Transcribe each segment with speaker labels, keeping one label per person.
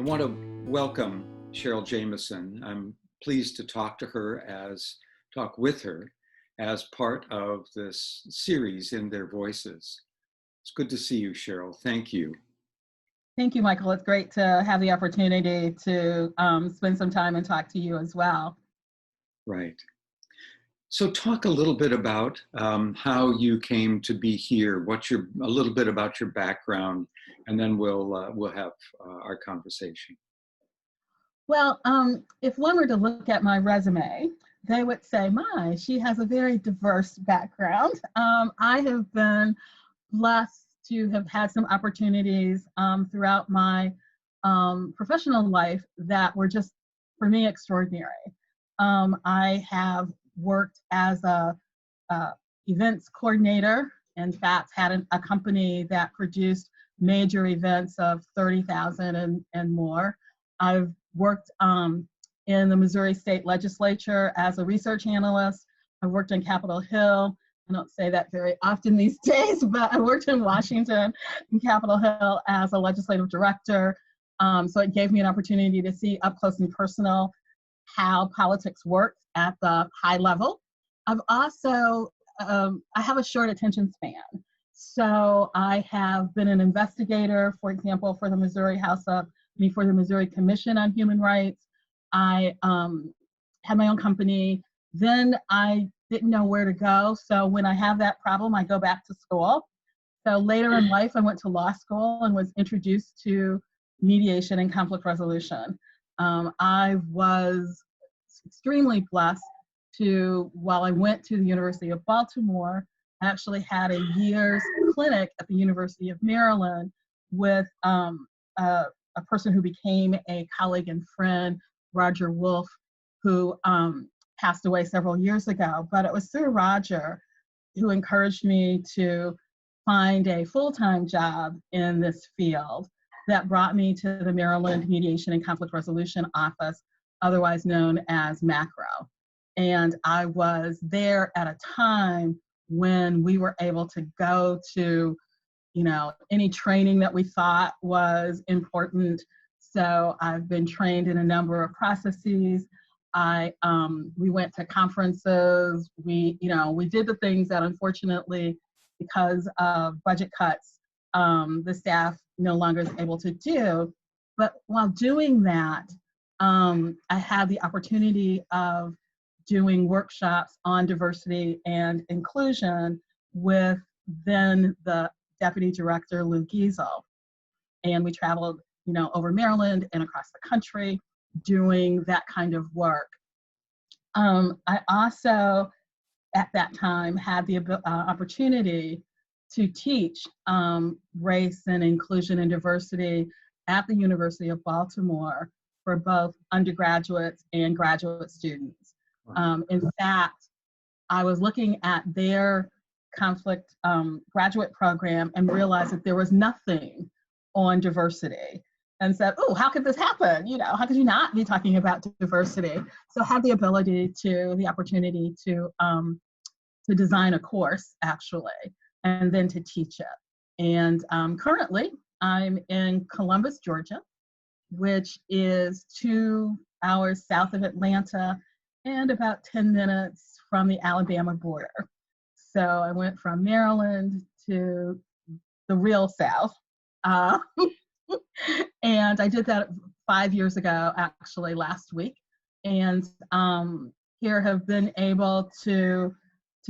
Speaker 1: want to welcome Cheryl Jamison. I'm pleased to talk with her as part of this series in Their Voices. It's good to see you, Cheryl. Thank you.
Speaker 2: Thank you, Michael. It's great to have the opportunity to spend some time and talk to you as well.
Speaker 1: Right. So talk a little bit about how you came to be here, a little bit about your background, and then we'll have our conversation.
Speaker 2: Well, if one were to look at my resume, they would say, my, she has a very diverse background. I have been blessed to have had some opportunities throughout my professional life that were just, for me, extraordinary. I have worked as a events coordinator. In fact, had a company that produced major events of 30,000 and more. I've worked in the Missouri State Legislature as a research analyst. I've worked in Capitol Hill. I don't say that very often these days, but I worked in Washington and Capitol Hill as a legislative director. So it gave me an opportunity to see up close and personal how politics works at the high level. I've also, I have a short attention span. So I have been an investigator, for example, for the Missouri for the Missouri Commission on Human Rights. I had my own company. Then I didn't know where to go. So when I have that problem, I go back to school. So later in life, I went to law school and was introduced to mediation and conflict resolution. I was extremely blessed while I went to the University of Baltimore, I actually had a year's clinic at the University of Maryland with a person who became a colleague and friend, Roger Wolf, who passed away several years ago. But it was through Roger who encouraged me to find a full-time job in this field that brought me to the Maryland Mediation and Conflict Resolution Office, otherwise known as MACRO. And I was there at a time when we were able to go to, any training that we thought was important. So I've been trained in a number of processes. We went to conferences. We did the things that unfortunately, because of budget cuts, the staff no longer is able to do. But while doing that, I had the opportunity of doing workshops on diversity and inclusion with then the Deputy Director, Lou Giesel. And we traveled, over Maryland and across the country doing that kind of work. I also, at that time, had the opportunity to teach race and inclusion and diversity at the University of Baltimore for both undergraduates and graduate students. In fact, I was looking at their conflict graduate program and realized that there was nothing on diversity and said, oh, how could this happen? How could you not be talking about diversity? So I had the opportunity to design a course, actually, and then to teach it. And currently, I'm in Columbus, Georgia, which is 2 hours south of Atlanta and about 10 minutes from the Alabama border. So I went from Maryland to the real South. And I did that 5 years ago, actually, last week. And here have been able to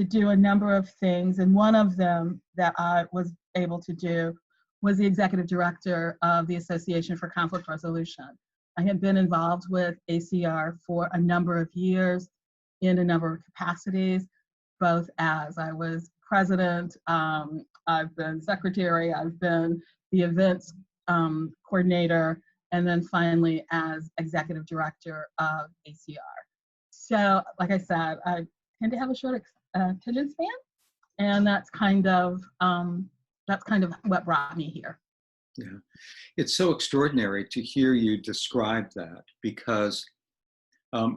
Speaker 2: do a number of things. And one of them that I was able to do was the executive director of the Association for Conflict Resolution. I had been involved with ACR for a number of years in a number of capacities, both as I was president, I've been secretary, I've been the events coordinator, and then finally as executive director of ACR. So, like I said, I tend to have a short attention span, and that's kind of what brought me here.
Speaker 1: Yeah, it's so extraordinary to hear you describe that, because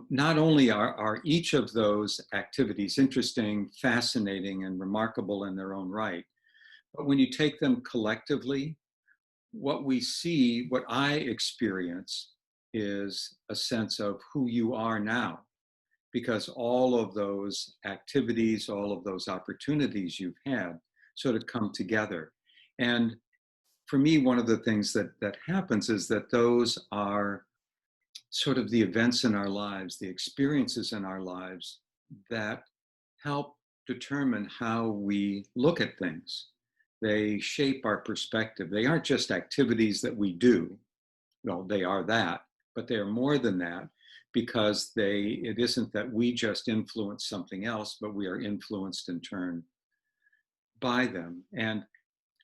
Speaker 1: not only are each of those activities interesting, fascinating, and remarkable in their own right, but when you take them collectively, what we see, what I experience is a sense of who you are now, because all of those activities, all of those opportunities you've had sort of come together. And for me, one of the things that happens is that those are sort of the events in our lives, the experiences in our lives that help determine how we look at things. They shape our perspective. They aren't just activities that we do. Well, they are that, but they are more than that, because it isn't that we just influence something else, but we are influenced in turn by them. And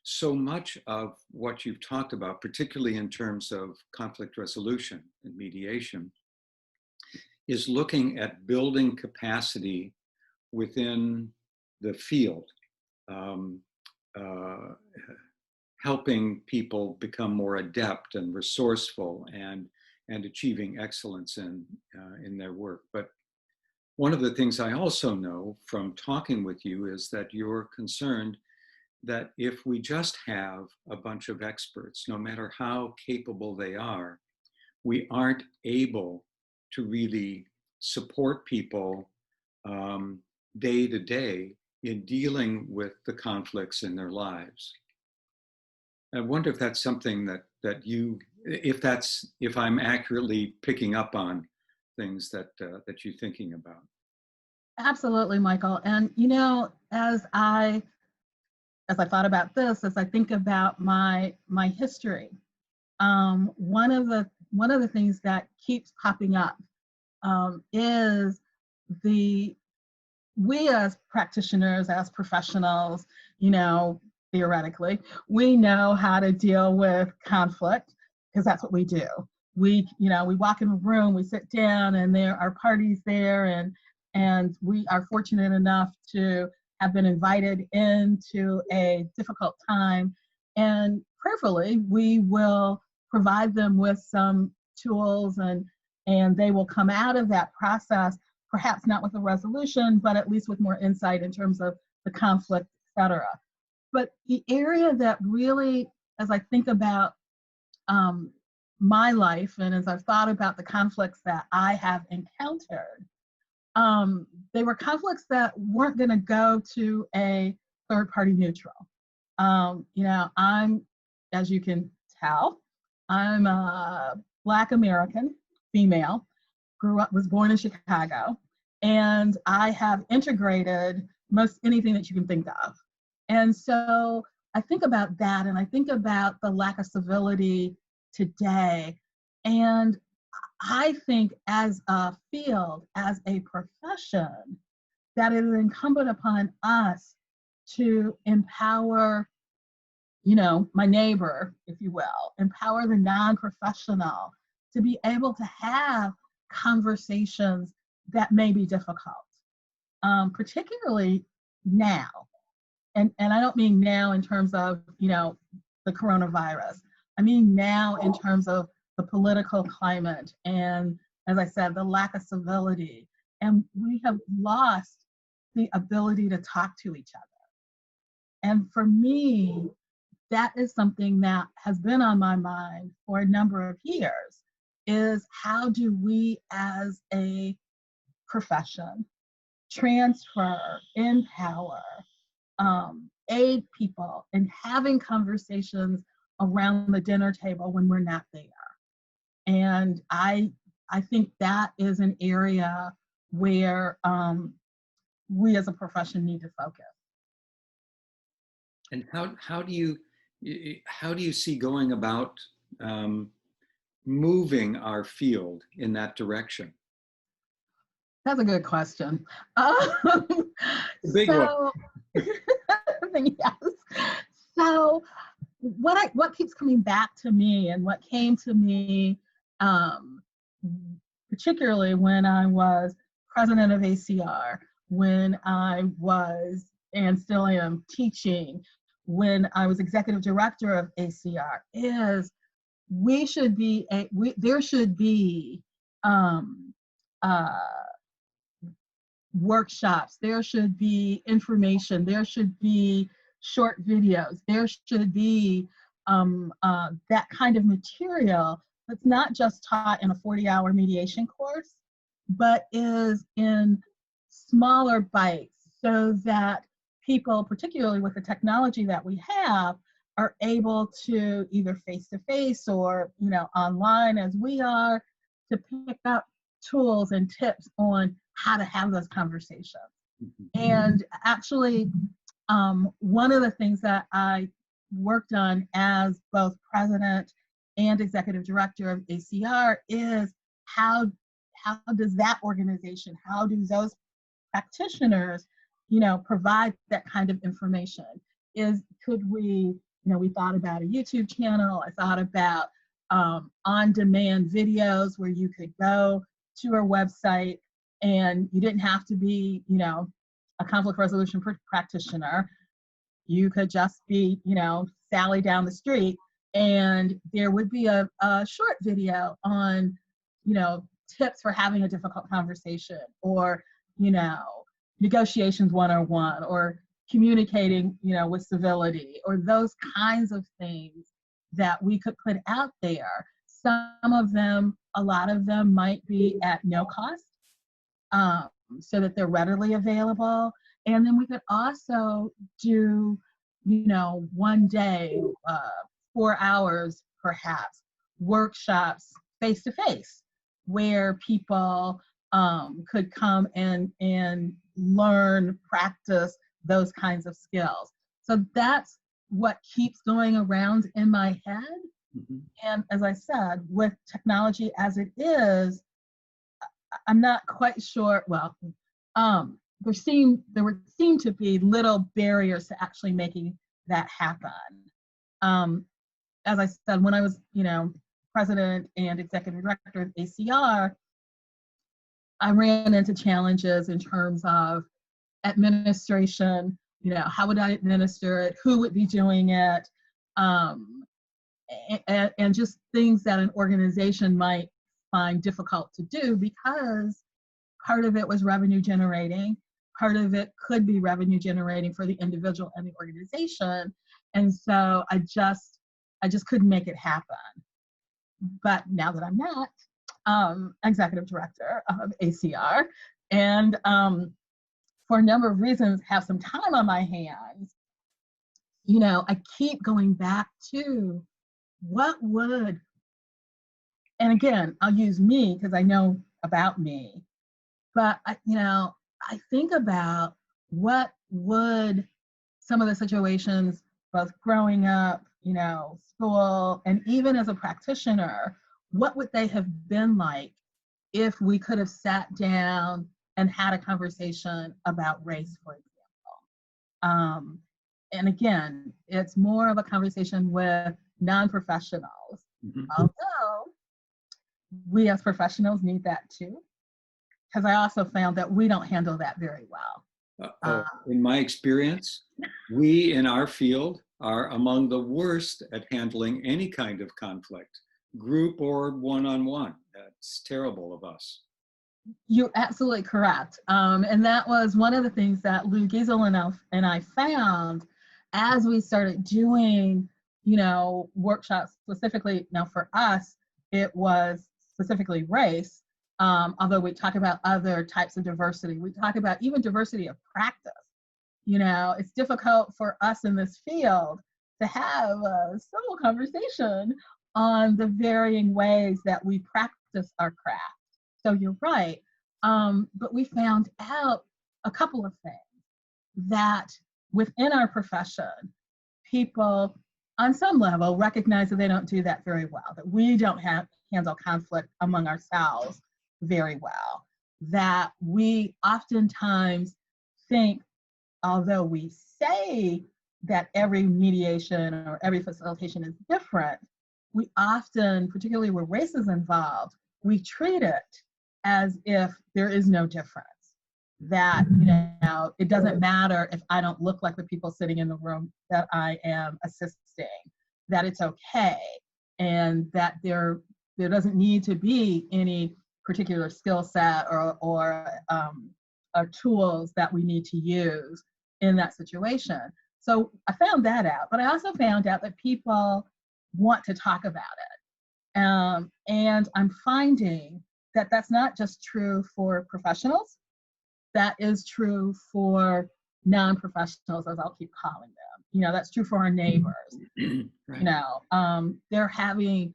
Speaker 1: so much of what you've talked about, particularly in terms of conflict resolution and mediation, is looking at building capacity within the field, um, uh, helping people become more adept and resourceful and achieving excellence in their work. But one of the things I also know from talking with you is that you're concerned that if we just have a bunch of experts, no matter how capable they are, we aren't able to really support people day to day in dealing with the conflicts in their lives. I wonder if that's something that you, if I'm accurately picking up on things that you're thinking about.
Speaker 2: Absolutely, Michael. And as I thought about this, as I think about my history, one of the things that keeps popping up is we as practitioners, as professionals, theoretically, we know how to deal with conflict because that's what we do. We walk in a room, we sit down, and there are parties there, and we are fortunate enough to have been invited into a difficult time, and prayerfully we will provide them with some tools, and they will come out of that process, perhaps not with a resolution, but at least with more insight in terms of the conflict, etc. But the area that really, as I think about my life and as I've thought about the conflicts that I have encountered, they were conflicts that weren't going to go to a third-party neutral. I'm, as you can tell, I'm a Black American female, was born in Chicago, and I have integrated most anything that you can think of. And so I think about that, and I think about the lack of civility today. And I think as a field, as a profession, that it is incumbent upon us to empower, my neighbor, if you will, empower the non-professional to be able to have conversations that may be difficult, particularly now. And I don't mean now in terms of, the coronavirus. I mean now in terms of the political climate and, as I said, the lack of civility. And we have lost the ability to talk to each other. And for me, that is something that has been on my mind for a number of years, is how do we as a profession transfer, empower, aid people in having conversations around the dinner table when we're not there. And I think that is an area where we as a profession need to focus.
Speaker 1: And how do you see going about moving our field in that direction?
Speaker 2: That's a good question.
Speaker 1: Big one.
Speaker 2: Yes. So what keeps coming back to me, and what came to me, particularly when I was president of ACR, when I was and still am teaching, when I was executive director of ACR, is there should be workshops, there should be information, there should be short videos, there should be that kind of material that's not just taught in a 40-hour mediation course, but is in smaller bites so that people, particularly with the technology that we have, are able to either face-to-face or online as we are, to pick up tools and tips on how to have those conversations. And actually, one of the things that I worked on as both president and executive director of ACR is how does that organization, how do those practitioners, provide that kind of information? Could we, we thought about a YouTube channel. I thought about on-demand videos where you could go to our website and you didn't have to be, a conflict resolution practitioner. You could just be, Sally down the street, and there would be a short video on, tips for having a difficult conversation, or, negotiations 101, or communicating, with civility, or those kinds of things that we could put out there. Some of them, a lot of them might be at no cost, so that they're readily available. And then we could also do, one day, 4 hours perhaps, workshops face-to-face, where people could come and learn, practice those kinds of skills. So that's what keeps going around in my head. Mm-hmm. And as I said, with technology as it is, I'm not quite sure, well, there would seem to be little barriers to actually making that happen. As I said, when I was, president and executive director of ACR, I ran into challenges in terms of administration, how would I administer it, who would be doing it, and just things that an organization might find difficult to do, because part of it was revenue generating, part of it could be revenue generating for the individual and the organization. And so I just couldn't make it happen. But now that I'm not executive director of ACR, and for a number of reasons have some time on my hands, I keep going back to what would, and again, I'll use me because I know about me, but I think about what would some of the situations, both growing up, school, and even as a practitioner, what would they have been like if we could have sat down and had a conversation about race, for example. And again, it's more of a conversation with non-professionals, mm-hmm. although we as professionals need that too, because I also found that we don't handle that very well.
Speaker 1: In my experience, we in our field are among the worst at handling any kind of conflict, group or one-on-one. That's terrible of us.
Speaker 2: You're absolutely correct. And that was one of the things that Lou Giesel and I found as we started doing, workshops specifically. Now for us, it was specifically race, although we talk about other types of diversity. We talk about even diversity of practice. It's difficult for us in this field to have a civil conversation on the varying ways that we practice our craft. So you're right. But we found out a couple of things, that within our profession, people on some level recognize that they don't do that very well, that we don't handle conflict among ourselves very well, that we oftentimes think, although we say that every mediation or every facilitation is different, we often, particularly where race is involved, we treat it as if there is no difference. That, it doesn't matter if I don't look like the people sitting in the room that I am assisting, that it's okay, and that there doesn't need to be any particular skill set or tools that we need to use in that situation. So I found that out, but I also found out that people want to talk about it. And I'm finding that that's not just true for professionals, that is true for non-professionals, as I'll keep calling them. You know, that's true for our neighbors.
Speaker 1: Right.
Speaker 2: You know, they're having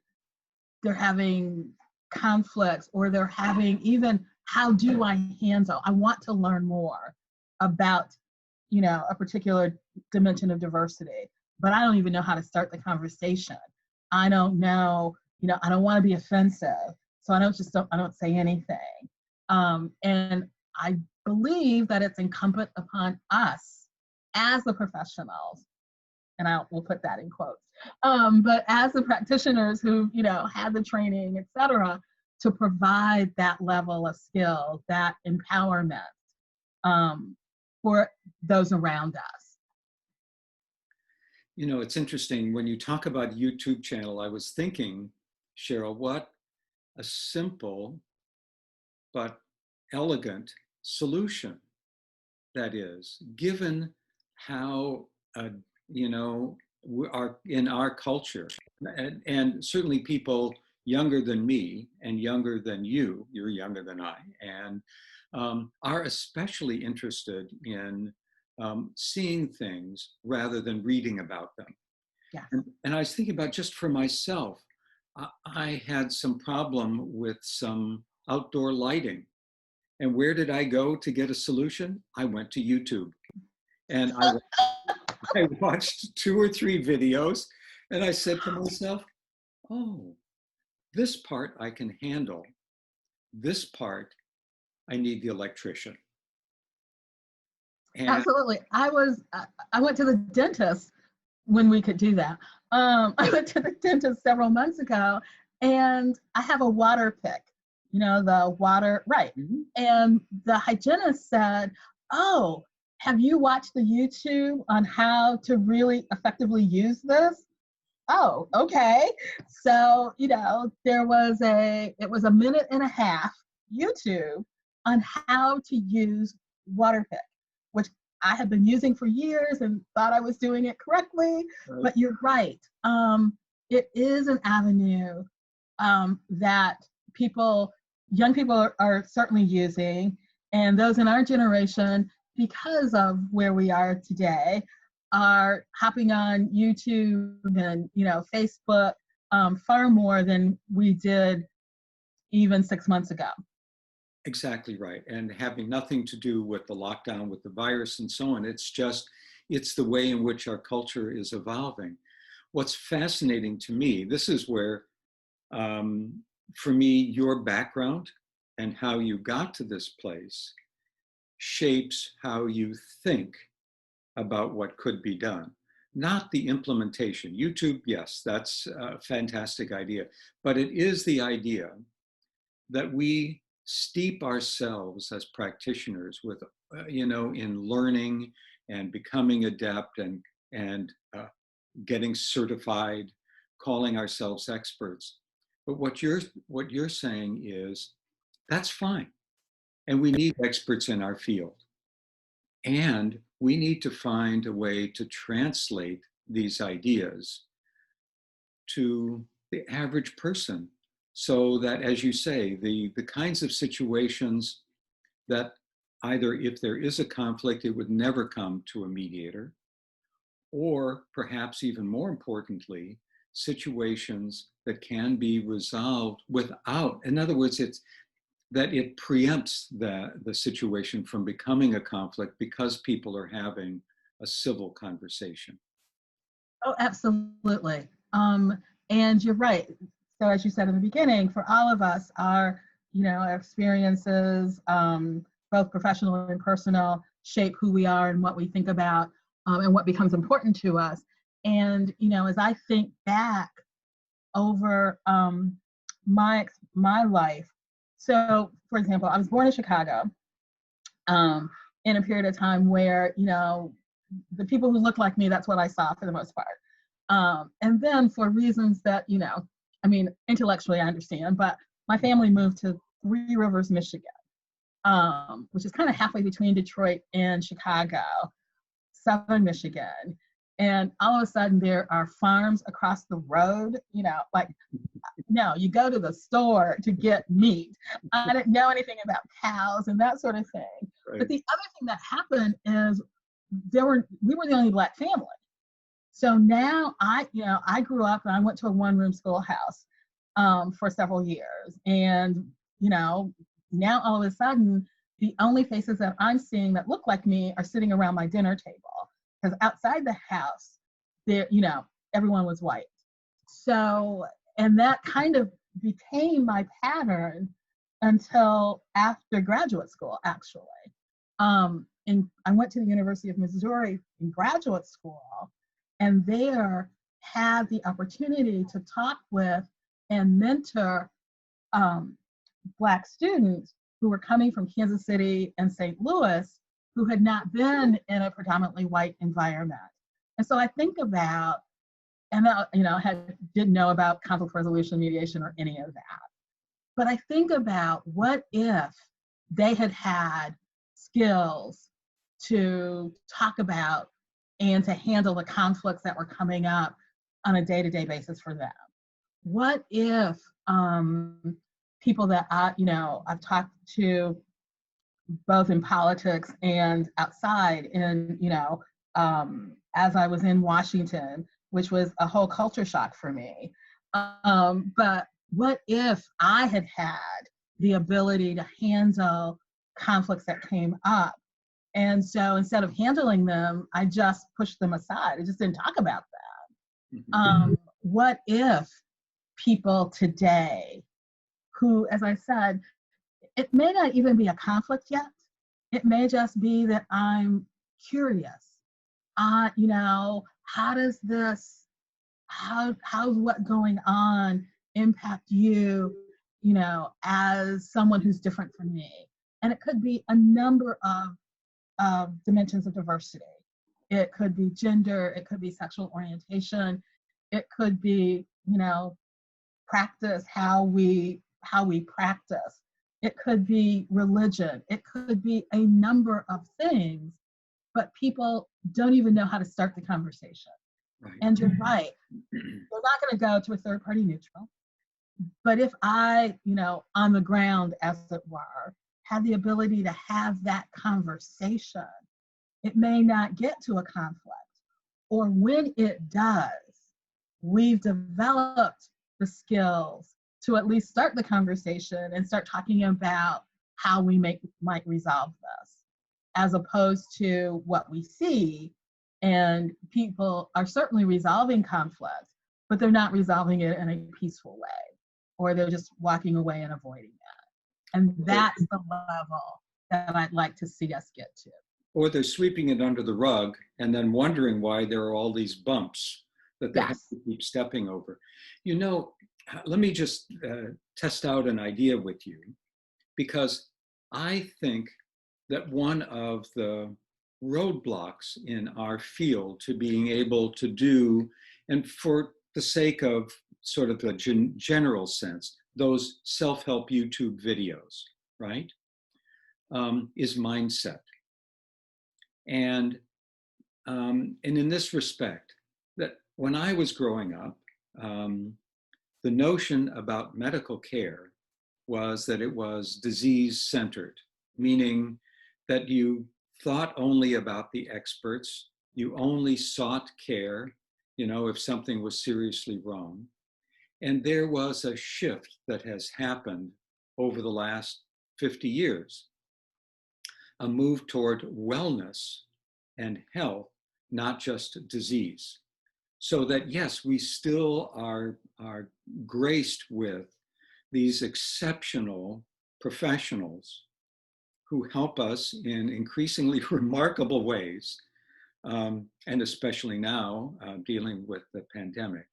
Speaker 2: conflicts, or they're having even, how do I handle? I want to learn more about, you know, a particular dimension of diversity, but I don't even know how to start the conversation. I don't know, you know, I don't want to be offensive, so I don't say anything. And I believe that it's incumbent upon us as the professionals, and we'll put that in quotes, but as the practitioners who, you know, had the training, et cetera, to provide that level of skill, that empowerment for those around us.
Speaker 1: You know, it's interesting when you talk about YouTube channel, I was thinking, Cheryl, what a simple but elegant solution that is, given how, you know, we are in our culture, and certainly people younger than me and younger than you, you're younger than I, and are especially interested in seeing things rather than reading about them.
Speaker 2: Yes.
Speaker 1: And I was thinking about, just for myself, I had some problem with some outdoor lighting. And where did I go to get a solution? I went to YouTube. And I watched 2 or 3 videos, and I said to myself, oh, this part I can handle. This part, I need the electrician. And
Speaker 2: Absolutely. I went to the dentist when we could do that. I went to the dentist several months ago, and I have a water pick, you know, the water, right.
Speaker 1: Mhm.
Speaker 2: And the hygienist said, oh, have you watched the YouTube on how to really effectively use this? Oh, okay. So, you know, it was a minute and a half YouTube on how to use water pick, which I have been using for years and thought I was doing it correctly. But you're right. It is an avenue that young people are certainly using, and those in our generation, because of where we are today, are hopping on YouTube and, you know, Facebook far more than we did even 6 months ago.
Speaker 1: Exactly right. And having nothing to do with the lockdown, with the virus and so on. It's the way in which our culture is evolving. What's fascinating to me, this is where, for me, your background and how you got to this place shapes how you think about what could be done, not the implementation. YouTube, yes, that's a fantastic idea, but it is the idea that we steep ourselves as practitioners with, you know, in learning and becoming adept and getting certified, calling ourselves experts. But what you're saying is, that's fine, and we need experts in our field, and we need to find a way to translate these ideas to the average person, so that, as you say, the kinds of situations that either, if there is a conflict, it would never come to a mediator, or perhaps even more importantly, situations that can be resolved without, in other words, it's that it preempts the situation from becoming a conflict because people are having a civil conversation.
Speaker 2: Oh, absolutely. And you're right. So as you said in the beginning, for all of us, our, you know, our experiences, both professional and personal, shape who we are and what we think about, and what becomes important to us. And, you know, as I think back over my life, so for example, I was born in Chicago, in a period of time where, you know, the people who look like me, that's what I saw for the most part. And then for reasons that, you know, I mean, intellectually I understand, but my family moved to Three Rivers, Michigan, which is kind of halfway between Detroit and Chicago, southern Michigan. And all of a sudden there are farms across the road, like, no, you go to the store to get meat. I didn't know anything about cows and that sort of thing.
Speaker 1: Right.
Speaker 2: But the other thing that happened is we were the only Black family. So now I grew up and I went to a one-room schoolhouse for several years. And, now all of a sudden, the only faces that I'm seeing that look like me are sitting around my dinner table. Because outside the house, there, everyone was white. So, and that kind of became my pattern until after graduate school, actually. And I went to the University of Missouri in graduate school, and there had the opportunity to talk with and mentor Black students who were coming from Kansas City and St. Louis who had not been in a predominantly white environment. And so I think about, and didn't know about conflict resolution, mediation, or any of that. But I think about what if they had had skills to talk about and to handle the conflicts that were coming up on a day-to-day basis for them. What if people that I've talked to both in politics and outside as I was in Washington, which was a whole culture shock for me. But what if I had had the ability to handle conflicts that came up? And so instead of handling them, I just pushed them aside. I just didn't talk about them. What if people today who, as I said, it may not even be a conflict yet. It may just be that I'm curious. How does this, how's what going on impact you, as someone who's different from me? And it could be a number of dimensions of diversity. It could be gender, it could be sexual orientation, it could be, practice, how we practice. It could be religion. It could be a number of things, but people don't even know how to start the conversation. Right. And you're right. We're not going to go to a third party neutral. But if I, on the ground, as it were, have the ability to have that conversation, it may not get to a conflict. Or when it does, we've developed the skills to at least start the conversation and start talking about how we might resolve this, as opposed to what we see. And people are certainly resolving conflict, but they're not resolving it in a peaceful way, or they're just walking away and avoiding it. And that's the level that I'd like to see us get to.
Speaker 1: Or they're sweeping it under the rug and then wondering why there are all these bumps that they have to keep stepping over. Let me just test out an idea with you, because I think that one of the roadblocks in our field to being able to do, and for the sake of sort of the general sense, those self-help YouTube videos, right, is mindset. And in this respect, that when I was growing up, the notion about medical care was that it was disease-centered, meaning that you thought only about the experts, you only sought care, if something was seriously wrong. And there was a shift that has happened over the last 50 years, a move toward wellness and health, not just disease. So that, yes, we still are graced with these exceptional professionals who help us in increasingly remarkable ways, and especially now dealing with the pandemic.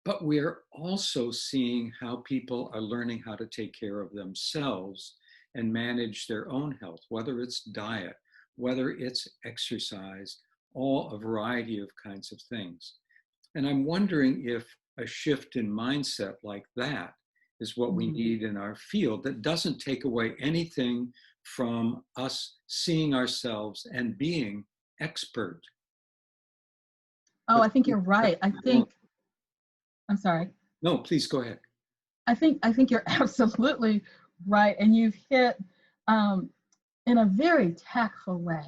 Speaker 1: But we're also seeing how people are learning how to take care of themselves and manage their own health, whether it's diet, whether it's exercise, a variety of kinds of things. And I'm wondering if a shift in mindset like that is what we need in our field, that doesn't take away anything from us seeing ourselves and being expert
Speaker 2: Oh,
Speaker 1: But
Speaker 2: I think you're right. I'm sorry.
Speaker 1: no, please go ahead.
Speaker 2: I think you're absolutely right, and you've hit um, in a very tactful way.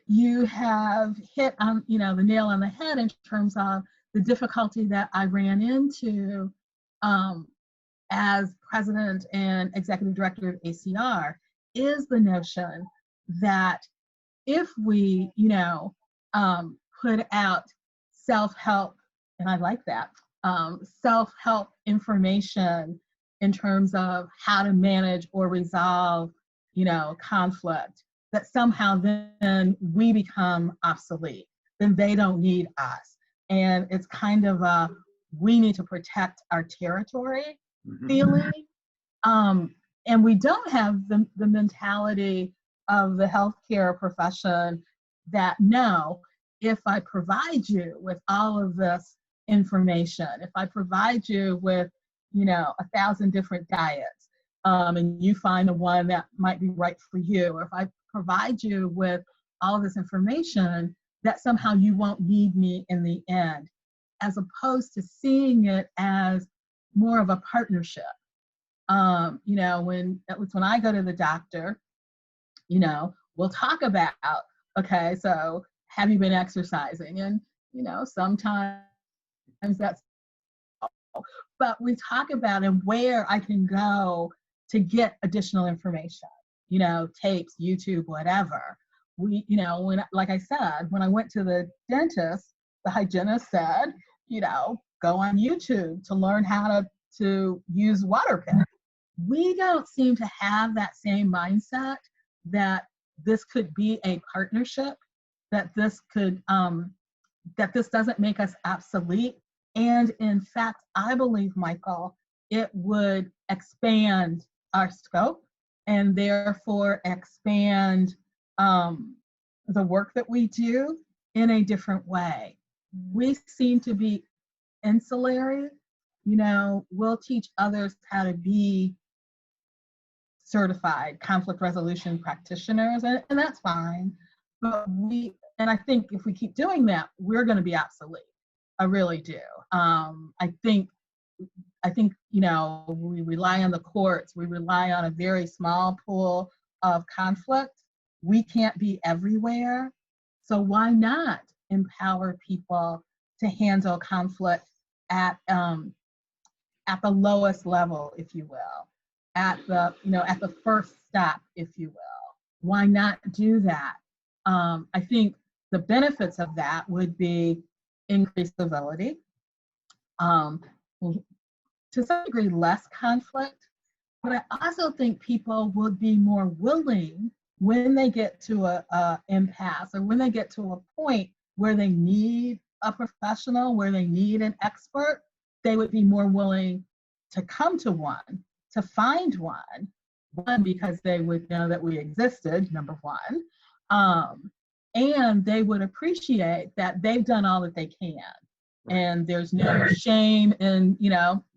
Speaker 2: You have hit on the nail on the head in terms of the difficulty that I ran into um, as president and executive director of ACR is the notion that if we put out self-help, and I like that, self-help information in terms of how to manage or resolve, conflict, that somehow then we become obsolete, then they don't need us. And it's kind of a, we need to protect our territory feeling. Um, and we don't have the mentality of the healthcare profession that no, if I provide you with all of this information, if I provide you with, 1,000 different diets, and you find the one that might be right for you, or if I provide you with all this information, that somehow you won't need me in the end, as opposed to seeing it as more of a partnership. When at least when I go to the doctor, we'll talk about, okay, so have you been exercising? And, sometimes that's, but we talk about and where I can go to get additional information, tapes, YouTube, whatever. Like I said, when I went to the dentist, the hygienist said, go on YouTube to learn how to use water pick. We don't seem to have that same mindset that this could be a partnership, that this could that this doesn't make us obsolete. And in fact, I believe, Michael, it would expand our scope and therefore expand the work that we do in a different way. We seem to be insulary. We'll teach others how to be certified conflict resolution practitioners, and that's fine. But and I think if we keep doing that, we're going to be obsolete. I really do. I think we rely on the courts. We rely on a very small pool of conflict. We can't be everywhere. So why not empower people to handle conflict at the lowest level, if you will, at the first step, if you will? Why not do that? I think the benefits of that would be increased civility, to some degree less conflict, but I also think people would be more willing when they get to a impasse, or when they get to a point where they need a professional, where they need an expert, they would be more willing to come to one, to find one, because they would know that we existed, number one, and they would appreciate that they've done all that they can. And there's no shame in,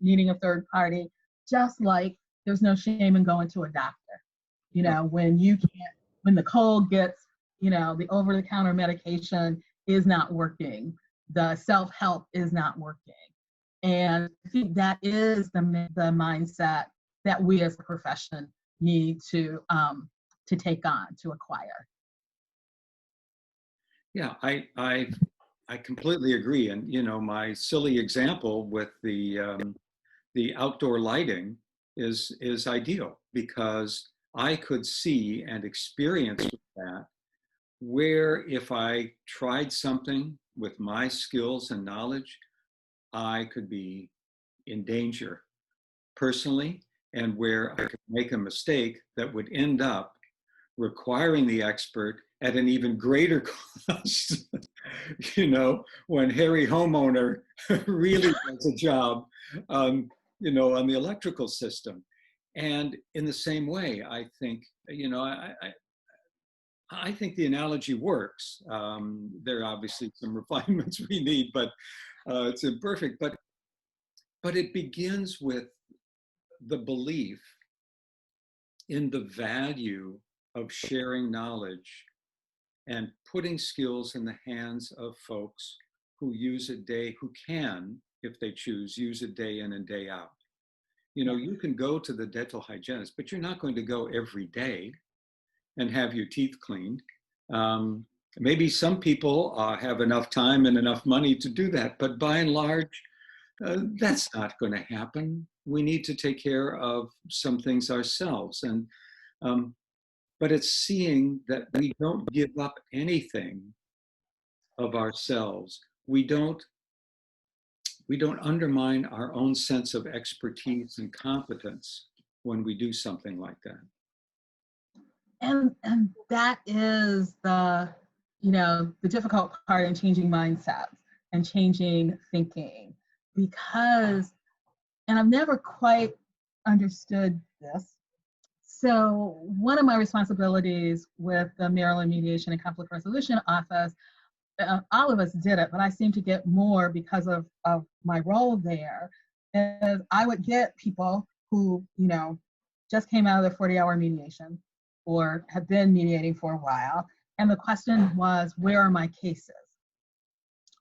Speaker 2: needing a third party, just like there's no shame in going to a doctor. When you can't, when the cold gets, the over-the-counter medication is not working, the self-help is not working. And I think that is the mindset that we as a profession need to take on, to acquire.
Speaker 1: Yeah, I completely agree. And my silly example with the outdoor lighting is ideal, because I could see and experience that, where if I tried something with my skills and knowledge, I could be in danger personally, and where I could make a mistake that would end up requiring the expert at an even greater cost. When Harry homeowner really does a job, on the electrical system. And in the same way, I think, I think the analogy works. There are obviously some refinements we need, but it's imperfect. But it begins with the belief in the value of sharing knowledge and putting skills in the hands of folks who who can, if they choose, use it day in and day out. You know,
Speaker 2: Yeah.
Speaker 1: you can go to the dental hygienist, but you're not going to go every day and have your teeth cleaned. Um, Maybe some people have enough time and enough money to do that, but by and large, that's not going to happen. We need to take care of some things ourselves, and um, but it's seeing that we don't give up anything of ourselves. We don't undermine our own sense of expertise and competence when we do something like that.
Speaker 2: And that is the difficult part in changing mindsets and changing thinking, because, and I've never quite understood this. So one of my responsibilities with the Maryland Mediation and Conflict Resolution Office, all of us did it, but I seem to get more because of my role there, is I would get people who, just came out of their 40-hour mediation or have been mediating for a while. And the question was, where are my cases?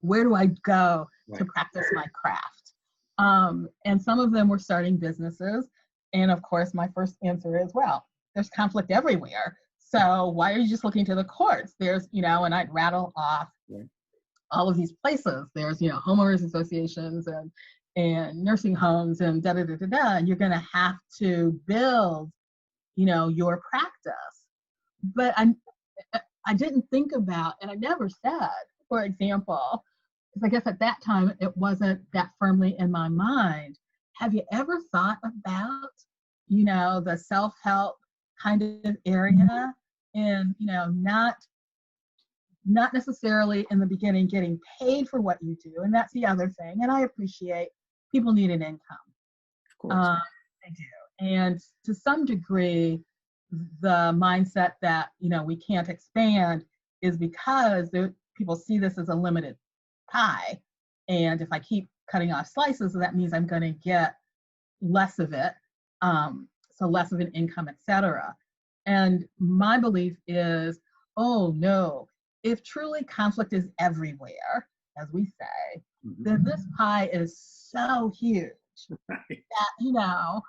Speaker 2: Where do I go to practice my craft? And some of them were starting businesses. And of course, my first answer is, well, there's conflict everywhere. So why are you just looking to the courts? There's, and I'd rattle off all of these places. There's, homeowners associations and nursing homes and da da da da da. And you're going to have to build, your practice. But I didn't think about, and I never said, for example, because I guess at that time it wasn't that firmly in my mind. Have you ever thought about, the self-help kind of area, and not necessarily in the beginning getting paid for what you do, and that's the other thing. And I appreciate people need an income.
Speaker 1: Of course.
Speaker 2: They do, and to some degree, the mindset that we can't expand is because people see this as a limited pie, and if I keep cutting off slices, that means I'm going to get less of it, so less of an income, etc. And my belief is, oh no, if truly conflict is everywhere, as we say, then this pie is so huge that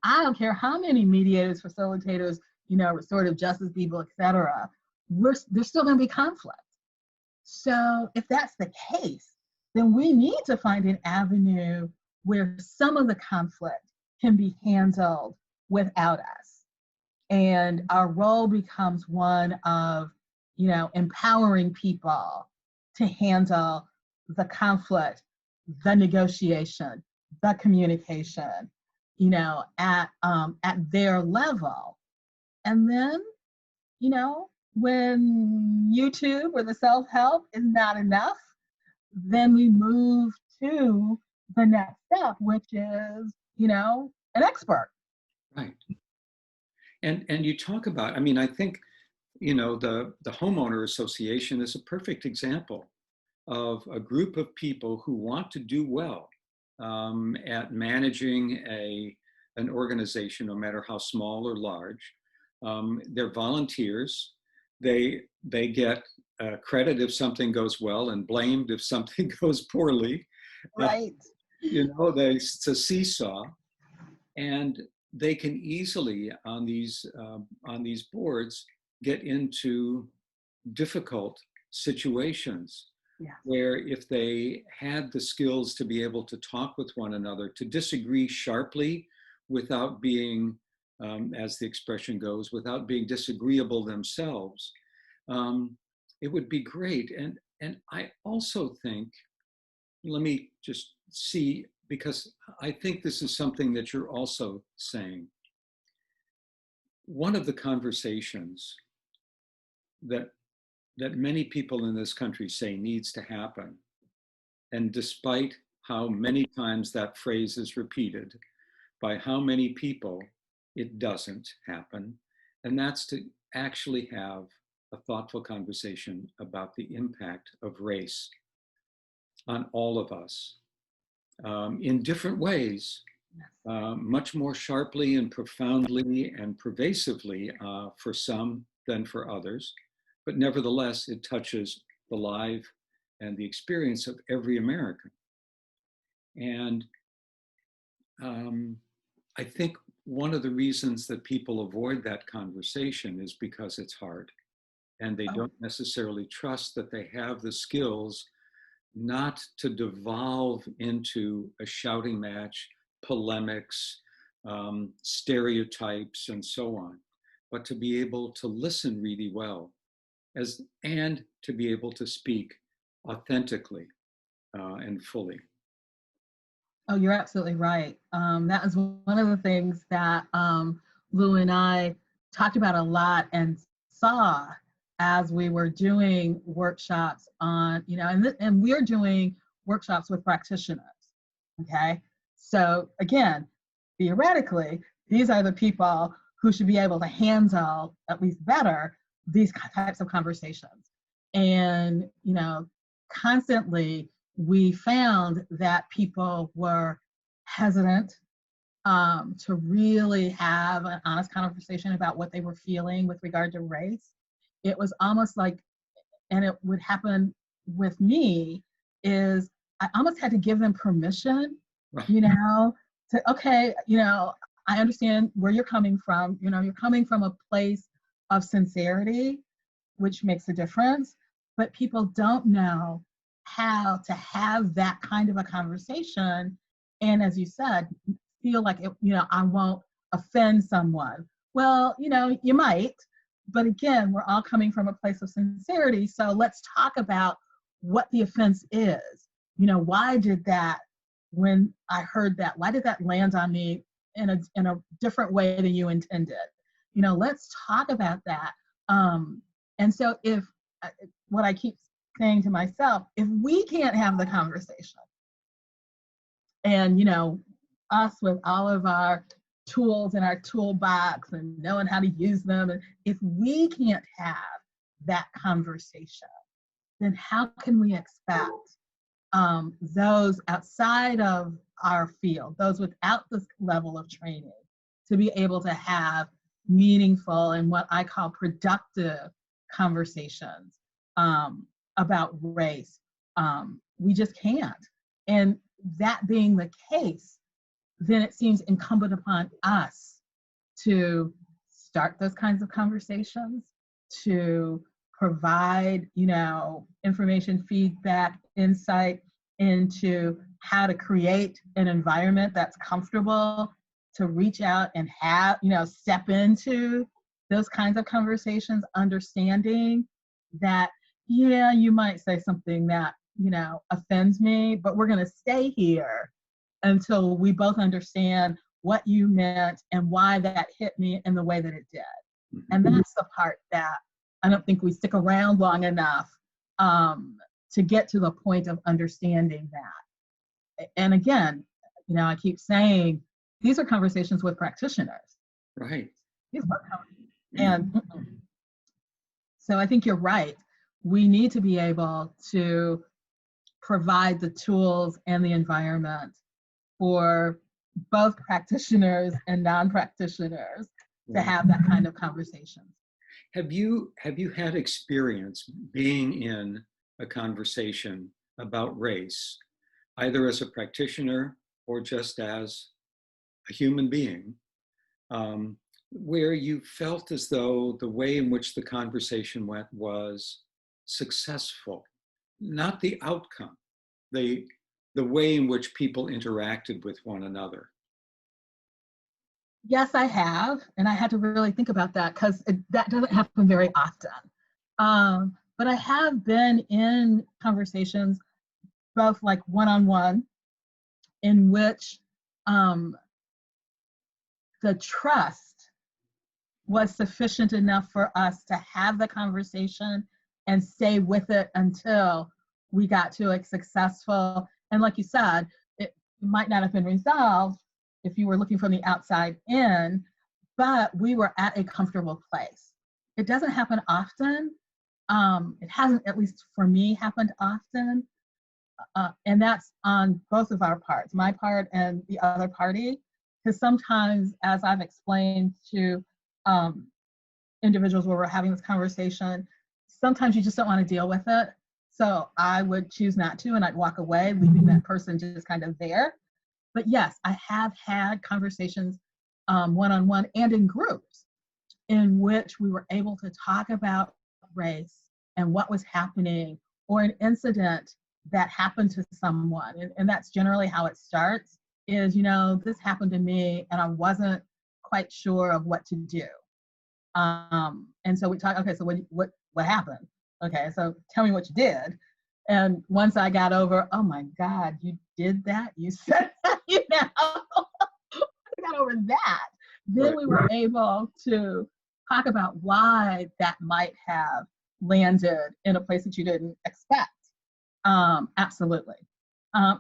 Speaker 2: I don't care how many mediators, facilitators, restorative justice people, etc. There's still going to be conflict. So if that's the case, then we need to find an avenue where some of the conflict can be handled without us. And our role becomes one of, empowering people to handle the conflict, the negotiation, the communication, at their level. And then, when YouTube or the self-help is not enough, then we move to the next step, which is, an expert.
Speaker 1: Right. And you talk about, I think, the homeowner association is a perfect example of a group of people who want to do well at managing an organization, no matter how small or large. They're volunteers. They get credit if something goes well and blamed if something goes poorly.
Speaker 2: Right.
Speaker 1: It's a seesaw, and they can easily on these boards get into difficult situations.
Speaker 2: Yeah.
Speaker 1: Where if they had the skills to be able to talk with one another, to disagree sharply without being, as the expression goes, without being disagreeable themselves, it would be great. And I also think, let me just see, because I think this is something that you're also saying. One of the conversations that many people in this country say needs to happen, and despite how many times that phrase is repeated, by how many people, it doesn't happen, and that's to actually have a thoughtful conversation about the impact of race on all of us in different ways, much more sharply and profoundly and pervasively for some than for others. But nevertheless, it touches the life and the experience of every American. And I think one of the reasons that people avoid that conversation is because it's hard, and they don't necessarily trust that they have the skills not to devolve into a shouting match, polemics, stereotypes, and so on, but to be able to listen really well, and to be able to speak authentically and fully.
Speaker 2: Oh, you're absolutely right. That was one of the things that Lou and I talked about a lot and saw as we were doing workshops on, and we're doing workshops with practitioners. Okay. So again, theoretically, these are the people who should be able to handle at least better these types of conversations. And, constantly we found that people were hesitant to really have an honest conversation about what they were feeling with regard to race. It was almost like, and it would happen with me, is I almost had to give them permission, to, okay, I understand where you're coming from. You're coming from a place of sincerity, which makes a difference, but people don't know how to have that kind of a conversation. And as you said, feel like, I won't offend someone. Well, you might, but again, we're all coming from a place of sincerity. So let's talk about what the offense is. Why did that, when I heard that, why did that land on me in a different way than you intended? Let's talk about that. And so if, what I keep saying to myself, if we can't have the conversation, and us with all of our tools in our toolbox and knowing how to use them, and if we can't have that conversation, then how can we expect those outside of our field, those without this level of training, to be able to have meaningful and what I call productive conversations about race? We just can't. And that being the case, then it seems incumbent upon us to start those kinds of conversations, to provide, information, feedback, insight into how to create an environment that's comfortable to reach out and have, step into those kinds of conversations, understanding that, you might say something that, offends me, but we're going to stay here until we both understand what you meant and why that hit me in the way that it did. And that's the part that I don't think we stick around long enough to get to the point of understanding that. And again, I keep saying, these are conversations with practitioners.
Speaker 1: Right.
Speaker 2: And so I think you're right. We need to be able to provide the tools and the environment for both practitioners and non-practitioners to have that kind of conversation.
Speaker 1: Have you had experience being in a conversation about race, either as a practitioner or just as a human being, where you felt as though the way in which the conversation went was successful, not the outcome, the way in which people interacted with one another?
Speaker 2: Yes, I have, and I had to really think about that because that doesn't happen very often. But I have been in conversations, both like one-on-one, in which the trust was sufficient enough for us to have the conversation and stay with it until we got to a successful, and like you said, it might not have been resolved if you were looking from the outside in, but we were at a comfortable place. It doesn't happen often. It hasn't, at least for me, happened often. And that's on both of our parts, my part and the other party. Because sometimes, as I've explained to individuals where we're having this conversation, sometimes you just don't want to deal with it. So I would choose not to, and I'd walk away, leaving that person just kind of there. But yes, I have had conversations one-on-one and in groups in which we were able to talk about race and what was happening, or an incident that happened to someone. And that's generally how it starts is, this happened to me and I wasn't quite sure of what to do. And so we talk, okay, so what happened? Okay, so tell me what you did. And once I got over, oh my God, you did that? You said that, I got over that. Then we were able to talk about why that might have landed in a place that you didn't expect. Absolutely.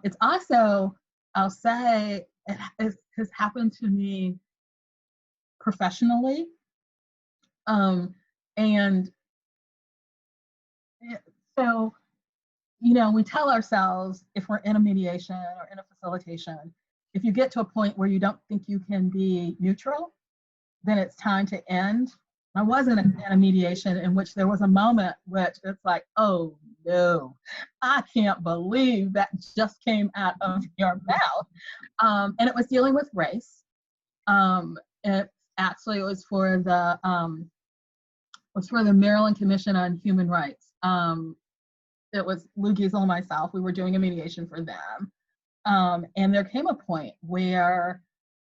Speaker 2: It's also, I'll say, it has happened to me professionally. And so, we tell ourselves if we're in a mediation or in a facilitation, if you get to a point where you don't think you can be neutral, then it's time to end. I was in a mediation in which there was a moment which it's like, oh no, I can't believe that just came out of your mouth. And it was dealing with race. It was for the Maryland Commission on Human Rights. It was Lou Giesel and myself. We were doing a mediation for them. And there came a point where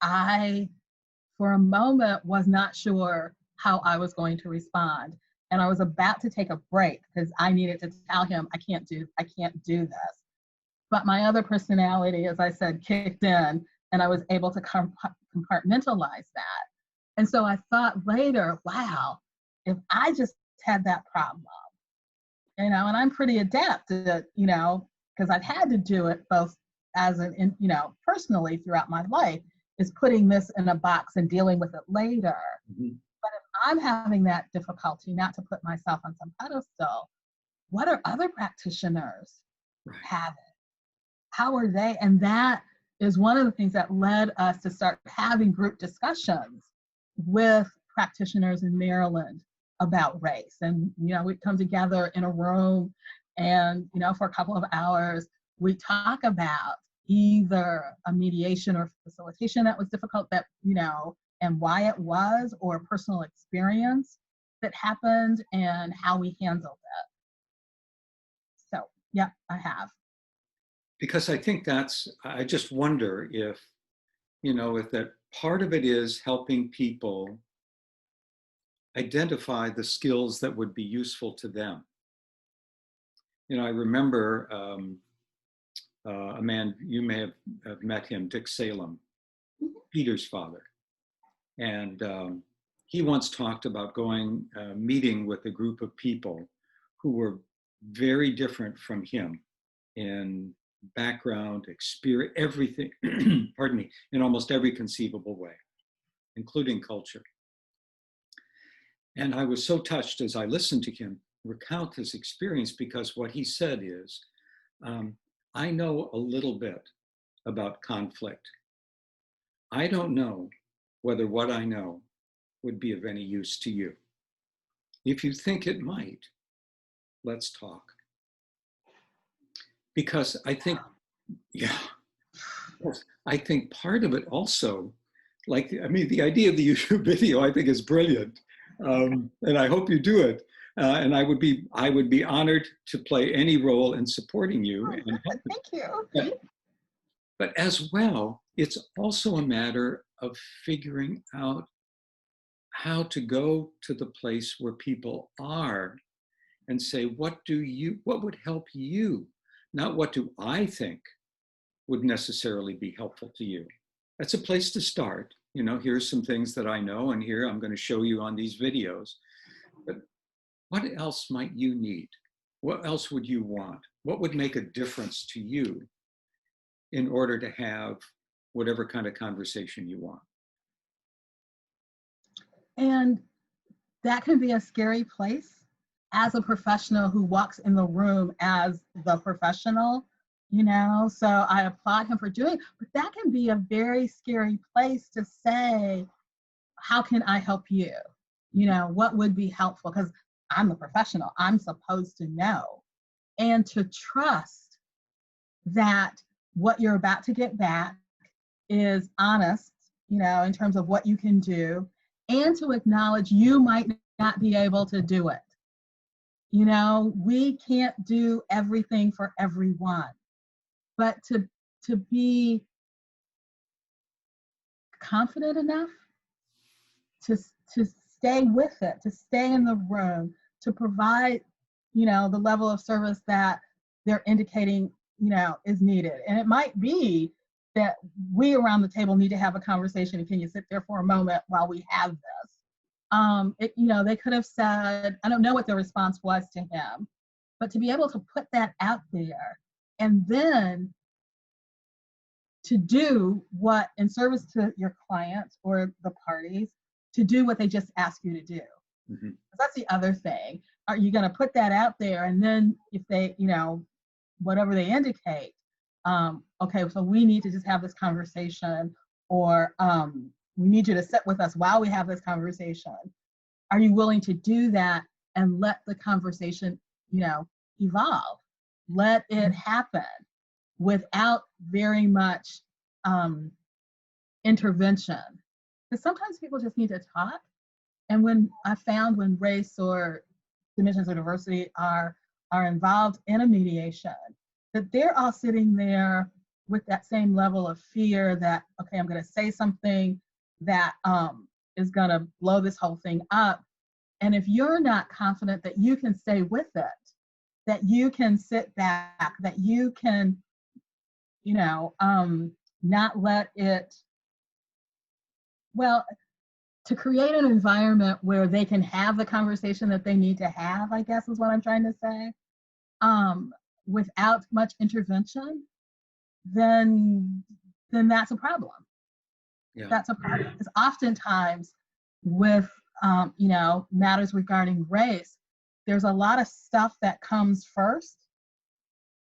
Speaker 2: I, for a moment, was not sure how I was going to respond. And I was about to take a break because I needed to tell him, I can't do this. But my other personality, as I said, kicked in, and I was able to compartmentalize that. And so I thought later, wow, if I just had that problem, and I'm pretty adept at, because I've had to do it both as personally throughout my life, is putting this in a box and dealing with it later. Mm-hmm. But if I'm having that difficulty, not to put myself on some pedestal, what are other practitioners having? How are they? And that is one of the things that led us to start having group discussions with practitioners in Maryland about race. And, we'd come together in a room and, for a couple of hours, we talk about either a mediation or facilitation that was difficult, that, and why it was, or a personal experience that happened and how we handled it. So, yeah, I have.
Speaker 1: Because I think I just wonder if that part of it is helping people identify the skills that would be useful to them. I remember a man, you may have met him, Dick Salem, Peter's father. And he once talked about meeting with a group of people who were very different from him in background, experience, everything, pardon me, in almost every conceivable way, including culture. And I was so touched as I listened to him recount his experience, because what he said is, I know a little bit about conflict. I don't know whether what I know would be of any use to you. If you think it might, let's talk. Because I think, I think part of it also, the idea of the YouTube video, I think, is brilliant. And I hope you do it. And I would be honored to play any role in supporting you.
Speaker 2: Thank you.
Speaker 1: But as well, it's also a matter of figuring out how to go to the place where people are and say, what would help you? Not what do I think would necessarily be helpful to you. That's a place to start. Here's some things that I know, and here I'm going to show you on these videos. But what else might you need? What else would you want? What would make a difference to you in order to have whatever kind of conversation you want?
Speaker 2: And that can be a scary place as a professional who walks in the room as the professional, so I applaud him for doing it, but that can be a very scary place to say, how can I help you? What would be helpful? Because I'm the professional, I'm supposed to know. and to trust that what you're about to get back is honest, in terms of what you can do, and to acknowledge you might not be able to do it. We can't do everything for everyone, but to be confident enough to stay with it, to stay in the room, to provide, the level of service that they're indicating, is needed. And it might be that we around the table need to have a conversation, and can you sit there for a moment while we have this? They could have said, I don't know what the response was to him, but to be able to put that out there and then to do what, in service to your clients or the parties, to do what they just ask you to do. Mm-hmm. That's the other thing. Are you going to put that out there, and then if they, whatever they indicate, okay, so we need to just have this conversation, or we need you to sit with us while we have this conversation. Are you willing to do that and let the conversation, evolve? Let it happen without very much intervention. Because sometimes people just need to talk. And when race or dimensions of diversity are involved in a mediation, that they're all sitting there with that same level of fear that, okay, I'm going to say something that is going to blow this whole thing up. And if you're not confident that you can stay with it, that you can sit back, that you can, not let it, to create an environment where they can have the conversation that they need to have, I guess is what I'm trying to say, without much intervention, then that's a problem. Yeah. That's a problem. Because oftentimes with, matters regarding race, there's a lot of stuff that comes first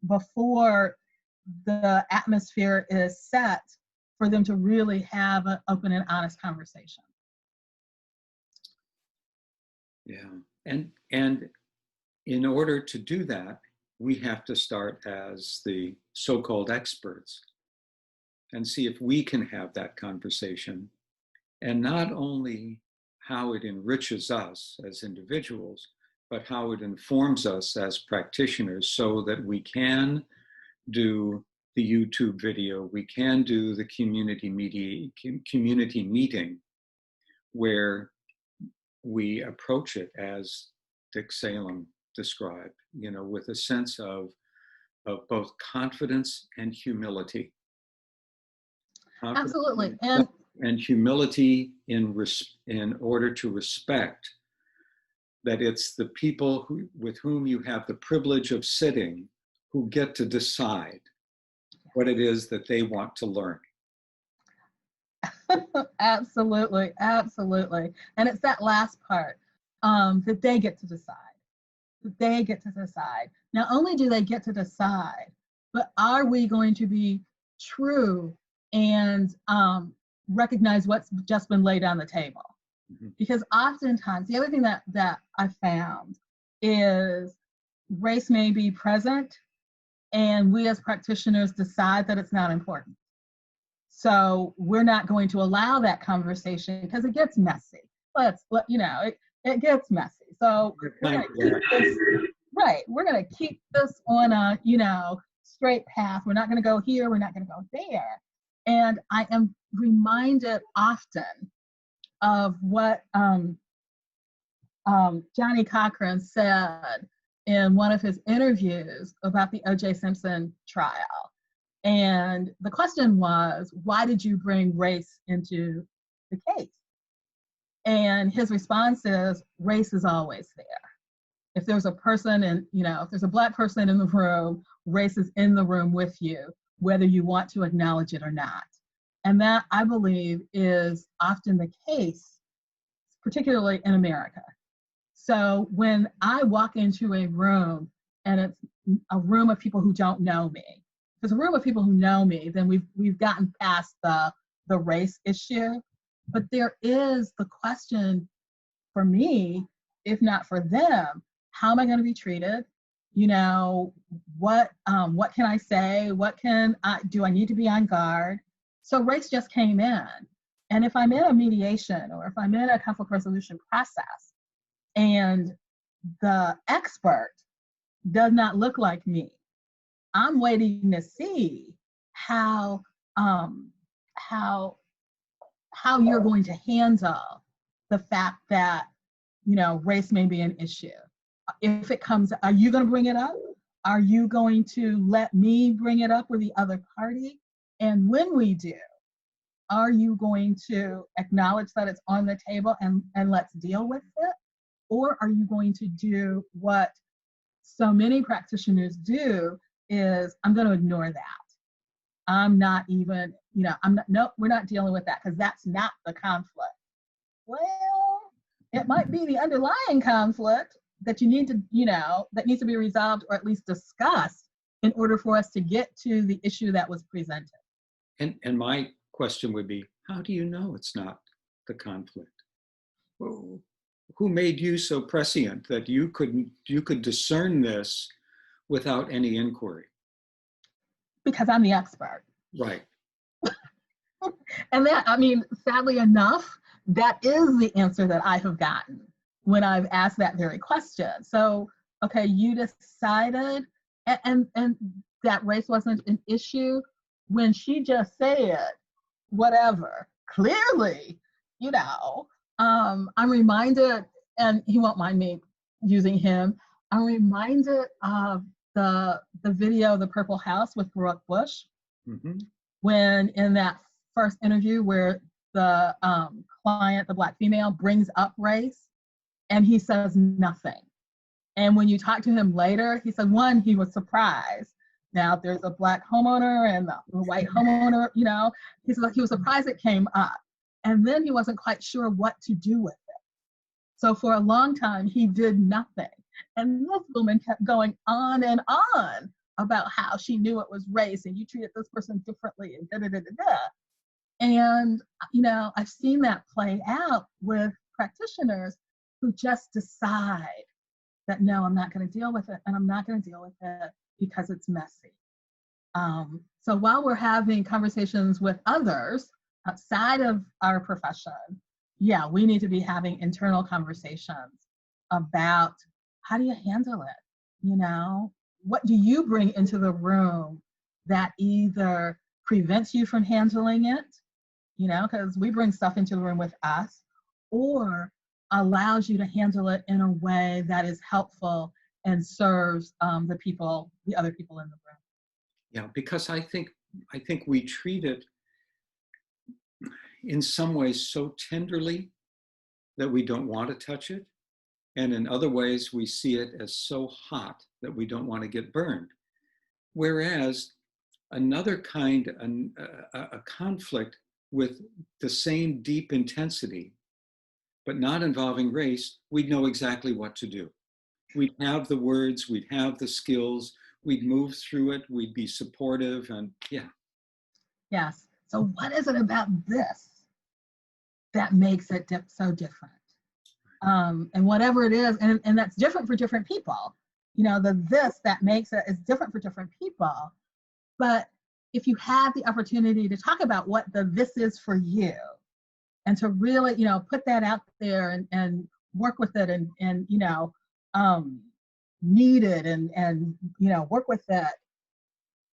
Speaker 2: before the atmosphere is set for them to really have an open and honest conversation.
Speaker 1: Yeah, and in order to do that, we have to start as the so-called experts and see if we can have that conversation, and not only how it enriches us as individuals, but how it informs us as practitioners, so that we can do the YouTube video, we can do the community meeting where we approach it as Dick Salem described, with a sense of both confidence and humility.
Speaker 2: Absolutely.
Speaker 1: And humility in order to respect that it's the people with whom you have the privilege of sitting who get to decide what it is that they want to learn.
Speaker 2: Absolutely, absolutely. And it's that last part that they get to decide. They get to decide. Not only do they get to decide, but are we going to be true and recognize what's just been laid on the table? Mm-hmm. Because oftentimes, the other thing that I found is race may be present, and we as practitioners decide that it's not important. So we're not going to allow that conversation because it gets messy. It gets messy. So we're going to keep this, right. We're going to keep this on a, straight path. We're not going to go here. We're not going to go there. And I am reminded often of what Johnny Cochran said in one of his interviews about the O.J. Simpson trial. And the question was, why did you bring race into the case? And his response is, race is always there. If there's a person if there's a Black person in the room, race is in the room with you, whether you want to acknowledge it or not. And that, I believe, is often the case, particularly in America. So when I walk into a room and it's a room of people who don't know me, if it's a room of people who know me, then we've gotten past the race issue. But there is the question for me, if not for them, how am I going to be treated? You know, what can I say? What can I do? I need to be on guard. So race just came in. And if I'm in a mediation or if I'm in a conflict resolution process and the expert does not look like me, I'm waiting to see how um, how how you're going to handle the fact that, you know, race may be an issue. If it comes, are you going to bring it up? Are you going to let me bring it up with the other party? And when we do, are you going to acknowledge that it's on the table and let's deal with it? Or are you going to do what so many practitioners do, is I'm going to ignore that. I'm not even, you know, nope, we're not dealing with that because that's not the conflict. Well, it might be the underlying conflict that you need to, you know, that needs to be resolved or at least discussed in order for us to get to the issue that was presented.
Speaker 1: And my question would be, how do you know it's not the conflict? Well, who made you so prescient that you could discern this without any inquiry?
Speaker 2: Because I'm the expert.
Speaker 1: Right.
Speaker 2: And that, I mean, sadly enough, that is the answer that I have gotten when I've asked that very question. So, okay, you decided, and that race wasn't an issue when she just said whatever. Clearly, you know, I'm reminded, and he won't mind me using him. I'm reminded of the video, The Purple House with Brooke Bush,
Speaker 1: Mm-hmm.
Speaker 2: when in that first interview where the client, the Black female, brings up race and he says nothing. And when you talk to him later, he said, one, he was surprised. Now, if there's a Black homeowner and the white homeowner, you know, he was surprised it came up. And then he wasn't quite sure what to do with it. So for a long time, he did nothing. And this woman kept going on and on about how she knew it was race and you treated this person differently and da-da-da-da-da. And, you know, I've seen that play out with practitioners who just decide that, no, I'm not going to deal with it, and I'm not going to deal with it because it's messy. So while we're having conversations with others outside of our profession, yeah, we need to be having internal conversations about how do you handle it? You know, what do you bring into the room that either prevents you from handling it, you know, because we bring stuff into the room with us, or allows you to handle it in a way that is helpful and serves the other people in the room.
Speaker 1: Yeah, because I think we treat it in some ways so tenderly that we don't want to touch it. And in other ways, we see it as so hot that we don't want to get burned. Whereas another kind, a conflict with the same deep intensity, but not involving race, we'd know exactly what to do. We'd have the words, we'd have the skills, we'd move through it, we'd be supportive, and yeah.
Speaker 2: Yes. So what is it about this that makes it so different? And whatever it is, and that's different for different people. You know, this that makes it is different for different people. But if you have the opportunity to talk about what the this is for you, and to really, you know, put that out there and work with it and you know, knead it and you know, work with it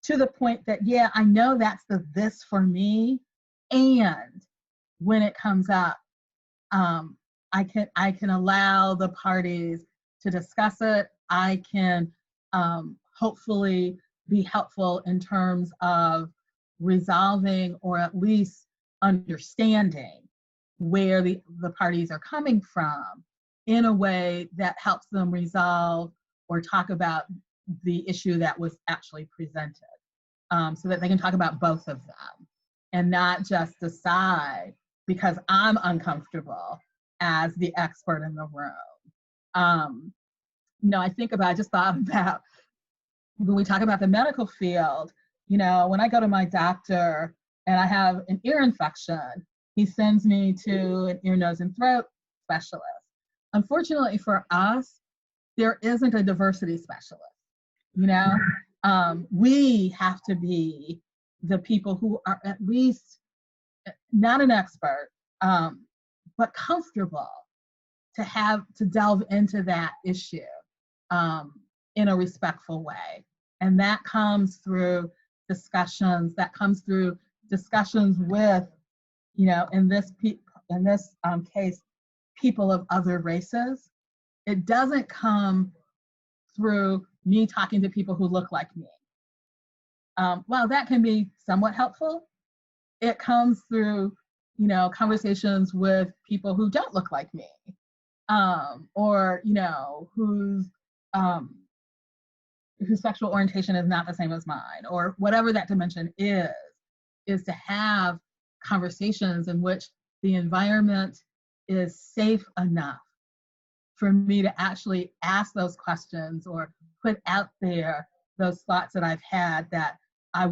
Speaker 2: to the point that, yeah, I know that's the this for me. And when it comes up, I can allow the parties to discuss it. I can hopefully be helpful in terms of resolving or at least understanding where the parties are coming from in a way that helps them resolve or talk about the issue that was actually presented, so that they can talk about both of them and not just decide because I'm uncomfortable as the expert in the room. You know, I just thought about when we talk about the medical field, you know, when I go to my doctor and I have an ear infection, he sends me to an ear, nose, and throat specialist. Unfortunately for us, there isn't a diversity specialist. you know? We have to be the people who are at least not an expert, but comfortable to delve into that issue in a respectful way. And that comes through discussions, with, in this case, people of other races. It doesn't come through me talking to people who look like me. While that can be somewhat helpful, it comes through, conversations with people who don't look like me, or, whose sexual orientation is not the same as mine, or whatever that dimension is to have conversations in which the environment is safe enough for me to actually ask those questions or put out there those thoughts that I've had that I,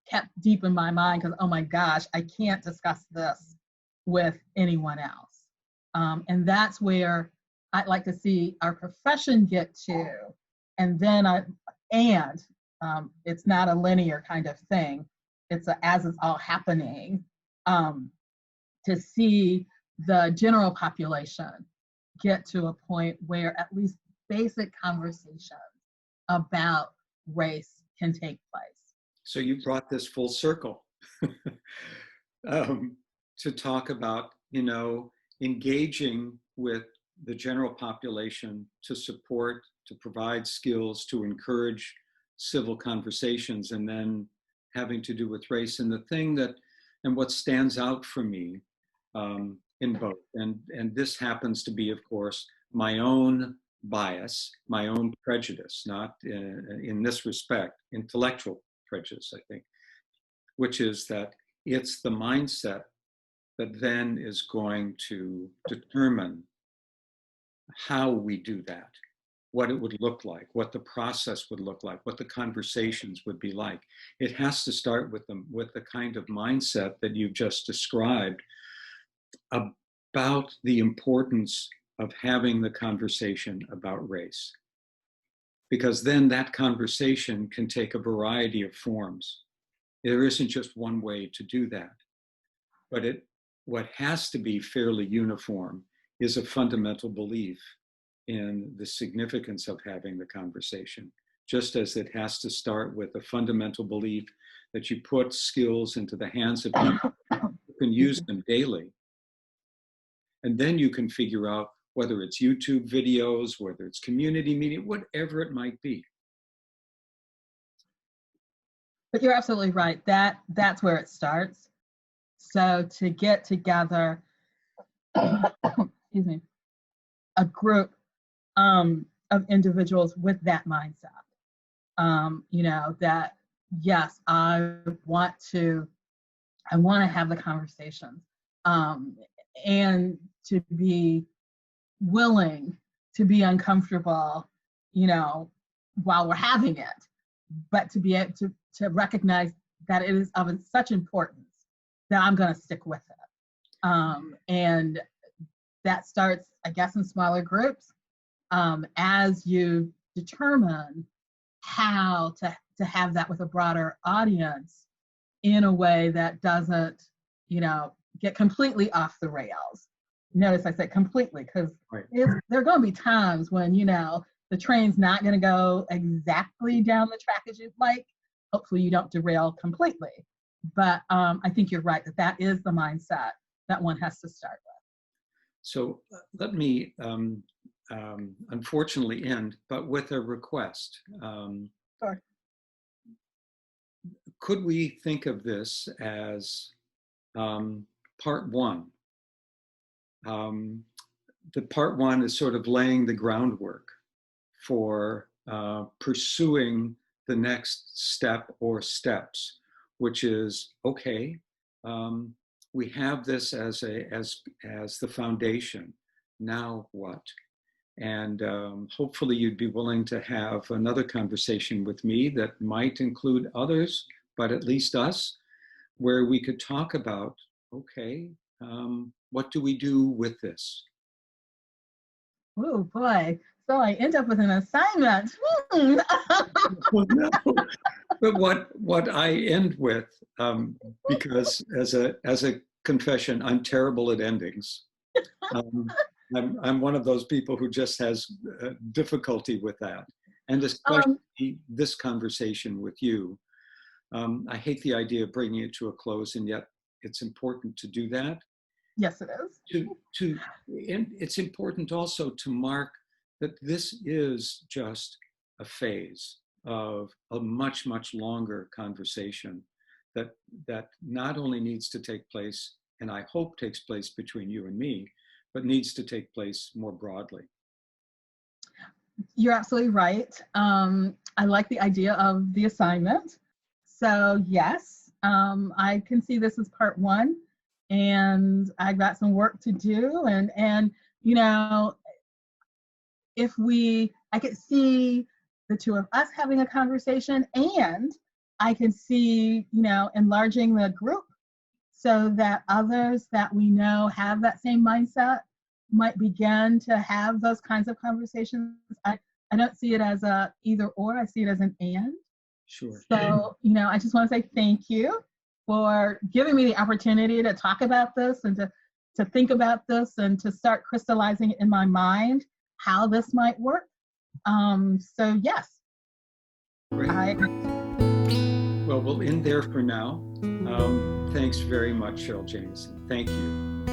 Speaker 2: kept deep in my mind because, oh my gosh, I can't discuss this with anyone else. And that's where I'd like to see our profession get to. And then it's not a linear kind of thing. It's as it's all happening, to see the general population get to a point where at least basic conversations about race can take place.
Speaker 1: So you brought this full circle to talk about, engaging with the general population to support, to provide skills, to encourage civil conversations, and then having to do with race. And the thing and what stands out for me in both, and this happens to be, of course, my own bias, my own prejudice, not in this respect, intellectual prejudice, I think, which is that it's the mindset that then is going to determine how we do that, what it would look like, what the process would look like, what the conversations would be like. It has to start with the kind of mindset that you've just described about the importance of having the conversation about race. Because then that conversation can take a variety of forms. There isn't just one way to do that. But what has to be fairly uniform is a fundamental belief in the significance of having the conversation, just as it has to start with a fundamental belief that you put skills into the hands of people who can use them daily. And then you can figure out whether it's YouTube videos, whether it's community media, whatever it might be.
Speaker 2: But you're absolutely right. That's where it starts. So to get together, excuse me, a group of individuals with that mindset, that yes, I want to have the conversations, and to be willing to be uncomfortable, while we're having it, but to be able to recognize that it is of such importance that I'm going to stick with it. And that starts, I guess, in smaller groups, as you determine how to have that with a broader audience in a way that doesn't, get completely off the rails. Notice I said completely, because
Speaker 1: right.
Speaker 2: There are going to be times when, the train's not going to go exactly down the track as you'd like. Hopefully you don't derail completely. But I think you're right that is the mindset that one has to start with.
Speaker 1: So let me unfortunately end, but with a request.
Speaker 2: Sure.
Speaker 1: Could we think of this as part one? The part one is sort of laying the groundwork for pursuing the next step or steps, which is, okay, we have this as the foundation. Now what? And hopefully you'd be willing to have another conversation with me that might include others, but at least us, where we could talk about, okay, what do we do with this?
Speaker 2: Oh boy, So I end up with an assignment.
Speaker 1: Well, no. But what I end with, because as a confession, I'm terrible at endings. Um, I'm one of those people who just has difficulty with that, and especially this conversation with you. I hate the idea of bringing it to a close, and yet it's important to do that.
Speaker 2: Yes, it is.
Speaker 1: And it's important also to mark that this is just a phase of a much, much longer conversation that not only needs to take place, and I hope takes place between you and me, but needs to take place more broadly.
Speaker 2: You're absolutely right. I like the idea of the assignment. So yes, I can see this as part one, and I've got some work to do. And you know, I could see the two of us having a conversation, and I can see, enlarging the group so that others that we know have that same mindset might begin to have those kinds of conversations. I don't see it as a either or, I see it as an and.
Speaker 1: Sure.
Speaker 2: So, I just want to say thank you for giving me the opportunity to talk about this and to think about this and to start crystallizing it in my mind how this might work. So yes.
Speaker 1: Great. Well, we'll end there for now. Thanks very much, Cheryl Jamison. Thank you.